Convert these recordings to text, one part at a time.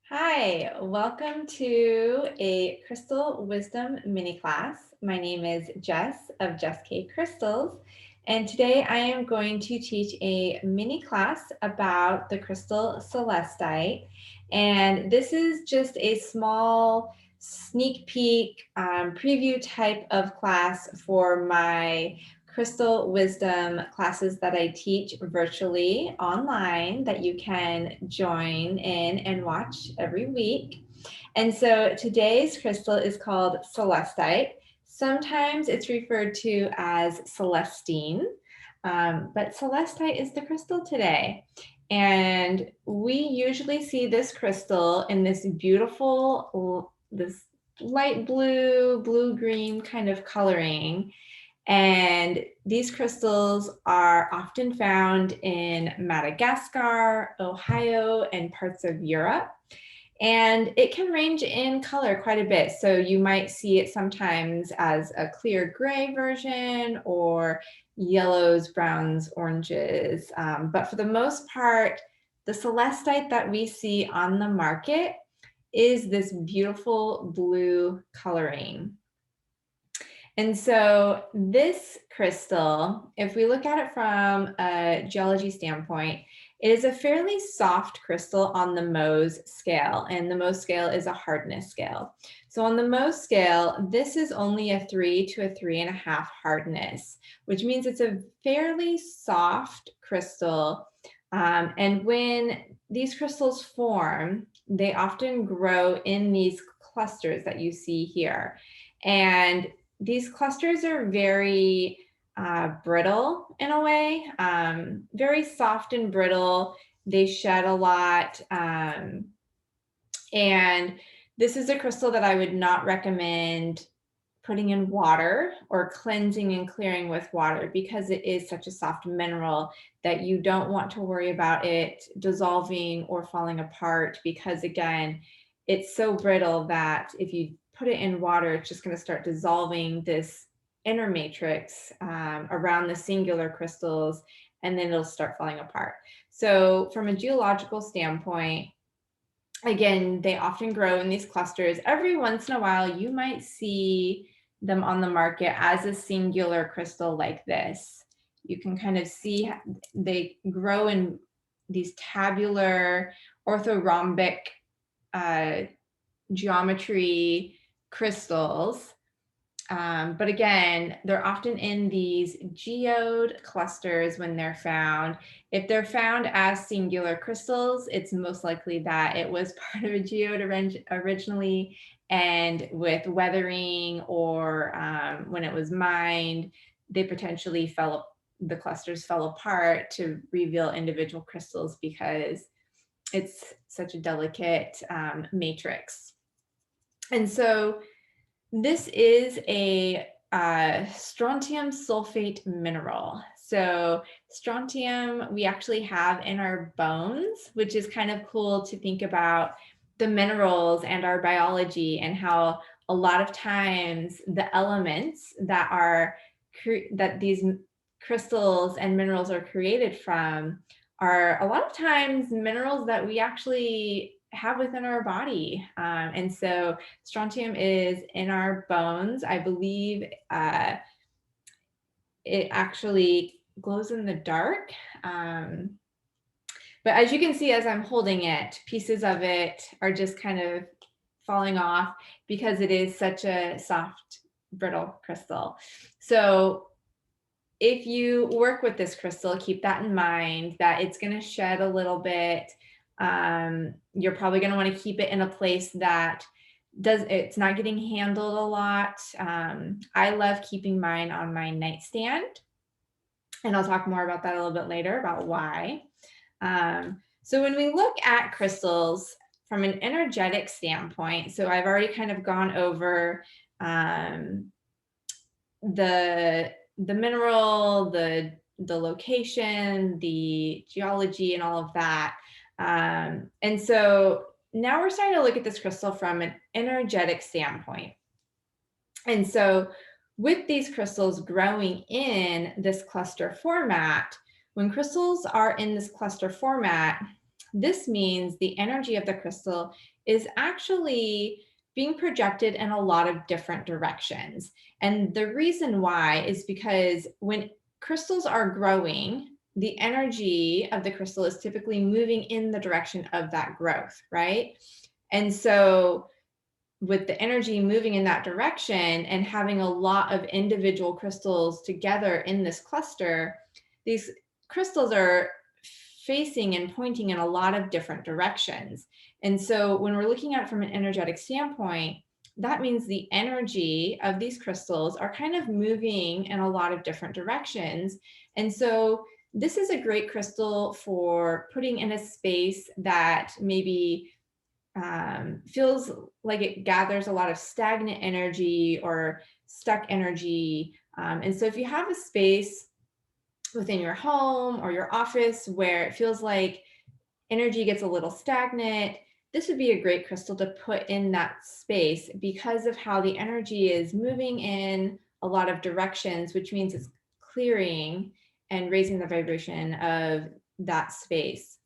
Hi, welcome to a Crystal Wisdom mini class. My name is Jess of Jess K Crystals, and today I am going to teach a mini class about the crystal Celestite. And this is just a small sneak peek preview type of class for my Crystal Wisdom classes that I teach virtually online that you can join in and watch every week. And so today's crystal is called Celestite. Sometimes it's referred to as Celestine, but Celestite is the crystal today. And we usually see this crystal in this beautiful, this light blue, blue-green kind of coloring. And these crystals are often found in Madagascar, Ohio, and parts of Europe. And it can range in color quite a bit. So you might see it sometimes as a clear gray version or yellows, browns, oranges. But for the most part, the celestite that we see on the market is this beautiful blue coloring. And so this crystal, if we look at it from a geology standpoint, it is a fairly soft crystal on the Mohs scale, and the Mohs scale is a hardness scale. So on the Mohs scale, this is only a 3 to a 3.5 hardness, which means it's a fairly soft crystal. And when these crystals form, they often grow in these clusters that you see here. And these clusters are very brittle in a way, very soft and brittle. They shed a lot. And this is a crystal that I would not recommend putting in water or cleansing and clearing with water because it is such a soft mineral that you don't want to worry about it dissolving or falling apart because, again, it's so brittle that if you put it in water, it's just going to start dissolving this inner matrix around the singular crystals, and then it'll start falling apart. So from a geological standpoint, again, they often grow in these clusters. Every once in a while, you might see them on the market as a singular crystal like this. You can kind of see they grow in these tabular orthorhombic geometry crystals. But again, they're often in these geode clusters when they're found. If they're found as singular crystals, it's most likely that it was part of a geode originally, and with weathering or when it was mined, they potentially the clusters fell apart to reveal individual crystals because it's such a delicate matrix. And so this is a strontium sulfate mineral. So strontium we actually have in our bones, which is kind of cool to think about the minerals and our biology and how a lot of times the elements that these crystals and minerals are created from are a lot of times minerals that we actually have within our body. And so strontium is in our bones. I believe it actually glows in the dark. But as you can see, as I'm holding it, pieces of it are just kind of falling off because it is such a soft, brittle crystal. So if you work with this crystal, keep that in mind that it's going to shed a little bit. You're probably going to want to keep it in a place that it's not getting handled a lot. I love keeping mine on my nightstand, and I'll talk more about that a little bit later about why. So when we look at crystals from an energetic standpoint, so I've already kind of gone over the mineral, the location, the geology, and all of that. And so now we're starting to look at this crystal from an energetic standpoint. And so with these crystals growing in this cluster format, when crystals are in this cluster format, this means the energy of the crystal is actually being projected in a lot of different directions. And the reason why is because when crystals are growing, the energy of the crystal is typically moving in the direction of that growth, right? And so with the energy moving in that direction and having a lot of individual crystals together in this cluster, these crystals are facing and pointing in a lot of different directions. And so when we're looking at it from an energetic standpoint, that means the energy of these crystals are kind of moving in a lot of different directions. And so this is a great crystal for putting in a space that maybe feels like it gathers a lot of stagnant energy or stuck energy. And so if you have a space within your home or your office where it feels like energy gets a little stagnant, this would be a great crystal to put in that space because of how the energy is moving in a lot of directions, which means it's clearing and raising the vibration of that space.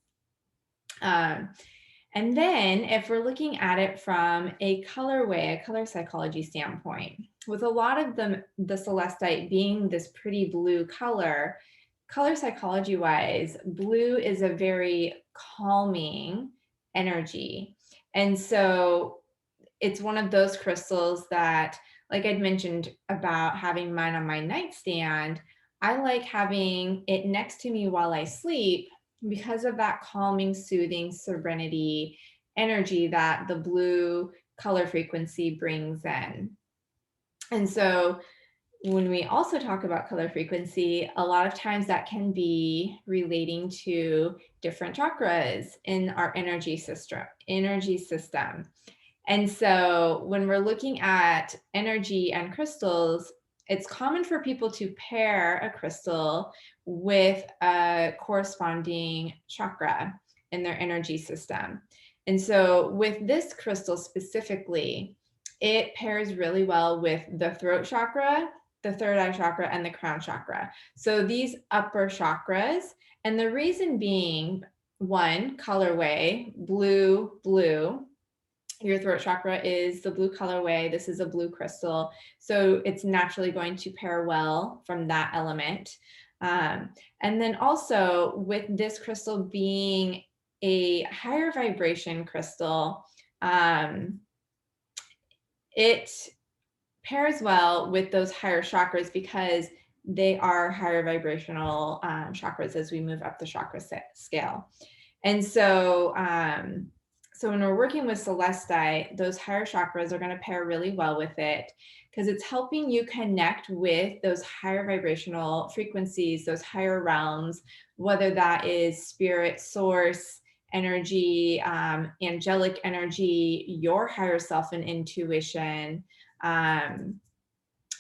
And then if we're looking at it from a colorway, a color psychology standpoint, with a lot of the Celestite being this pretty blue color psychology wise, blue is a very calming energy. And so it's one of those crystals that, like I'd mentioned about having mine on my nightstand, I like having it next to me while I sleep because of that calming, soothing, serenity energy that the blue color frequency brings in. And so when we also talk about color frequency, a lot of times that can be relating to different chakras in our energy system. And so when we're looking at energy and crystals, it's common for people to pair a crystal with a corresponding chakra in their energy system. And so with this crystal specifically, it pairs really well with the throat chakra, the third eye chakra, and the crown chakra. So these upper chakras, and the reason being, one, colorway, blue, blue. Your throat chakra is the blue colorway. This is a blue crystal. So it's naturally going to pair well from that element. And then also with this crystal being a higher vibration crystal, it pairs well with those higher chakras because they are higher vibrational chakras as we move up the chakra scale. And so, so when we're working with Celestite, those higher chakras are going to pair really well with it because it's helping you connect with those higher vibrational frequencies, those higher realms, whether that is spirit, source, energy, angelic energy, your higher self and intuition, and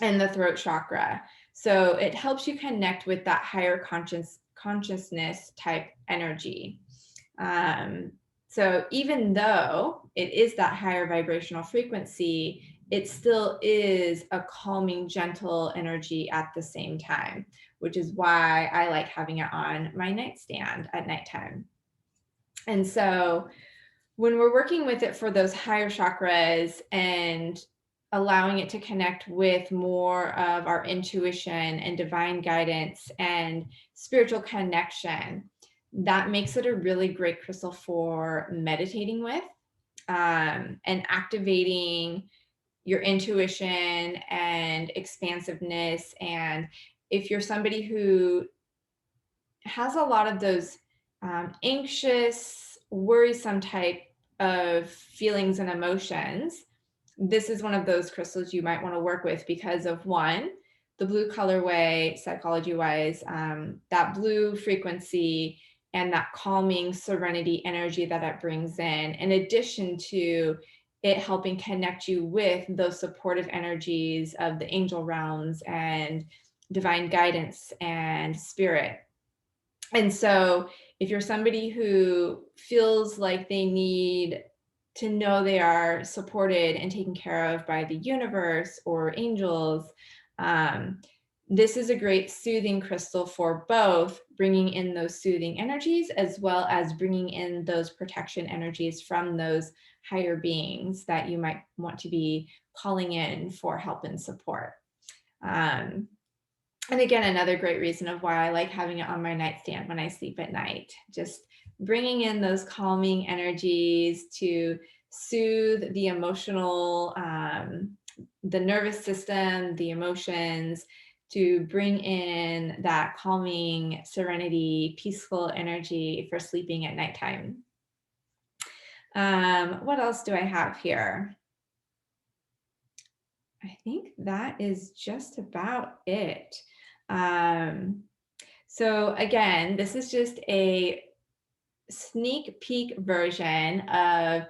the throat chakra. So it helps you connect with that higher consciousness type energy. So even though it is that higher vibrational frequency, it still is a calming, gentle energy at the same time, which is why I like having it on my nightstand at nighttime. And so when we're working with it for those higher chakras and allowing it to connect with more of our intuition and divine guidance and spiritual connection, that makes it a really great crystal for meditating with and activating your intuition and expansiveness. And if you're somebody who has a lot of those anxious, worrisome type of feelings and emotions, this is one of those crystals you might want to work with because of one, the blue colorway, psychology wise, that blue frequency and that calming serenity energy that it brings in addition to it helping connect you with those supportive energies of the angel realms and divine guidance and spirit. And so if you're somebody who feels like they need to know they are supported and taken care of by the universe or angels, this is a great soothing crystal for both bringing in those soothing energies as well as bringing in those protection energies from those higher beings that you might want to be calling in for help and support. And again, another great reason of why I like having it on my nightstand when I sleep at night, just bringing in those calming energies to soothe the emotional, the nervous system, the emotions, to bring in that calming, serenity, peaceful energy for sleeping at nighttime. What else do I have here? I think that is just about it. So again, this is just a sneak peek version of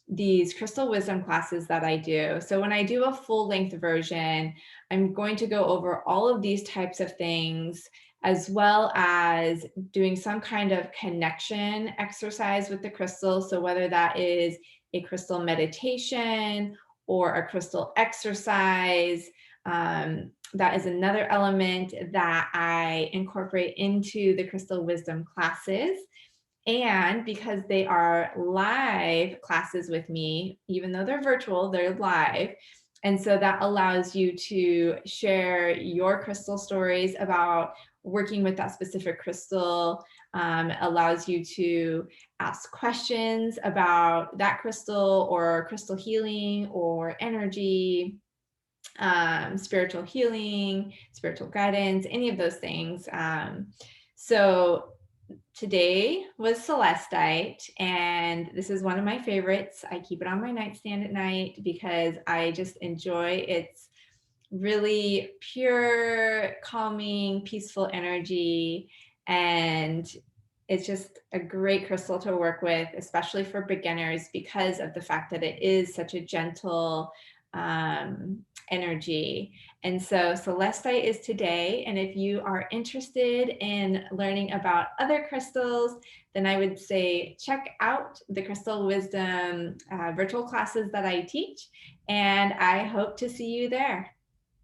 these crystal wisdom classes that I do. So when I do a full length version, I'm going to go over all of these types of things, as well as doing some kind of connection exercise with the crystal. So whether that is a crystal meditation or a crystal exercise, that is another element that I incorporate into the crystal wisdom classes. And because they are live classes with me, even though they're virtual, they're live. And so that allows you to share your crystal stories about working with that specific crystal, allows you to ask questions about that crystal or crystal healing or energy, spiritual healing, spiritual guidance, any of those things. So today was Celestite, and this is one of my favorites. I keep it on my nightstand at night because I just enjoy its really pure, calming, peaceful energy. And it's just a great crystal to work with, especially for beginners, because of the fact that it is such a gentle energy. And so Celestite is today. And if you are interested in learning about other crystals, then I would say check out the Crystal Wisdom virtual classes that I teach. And I hope to see you there.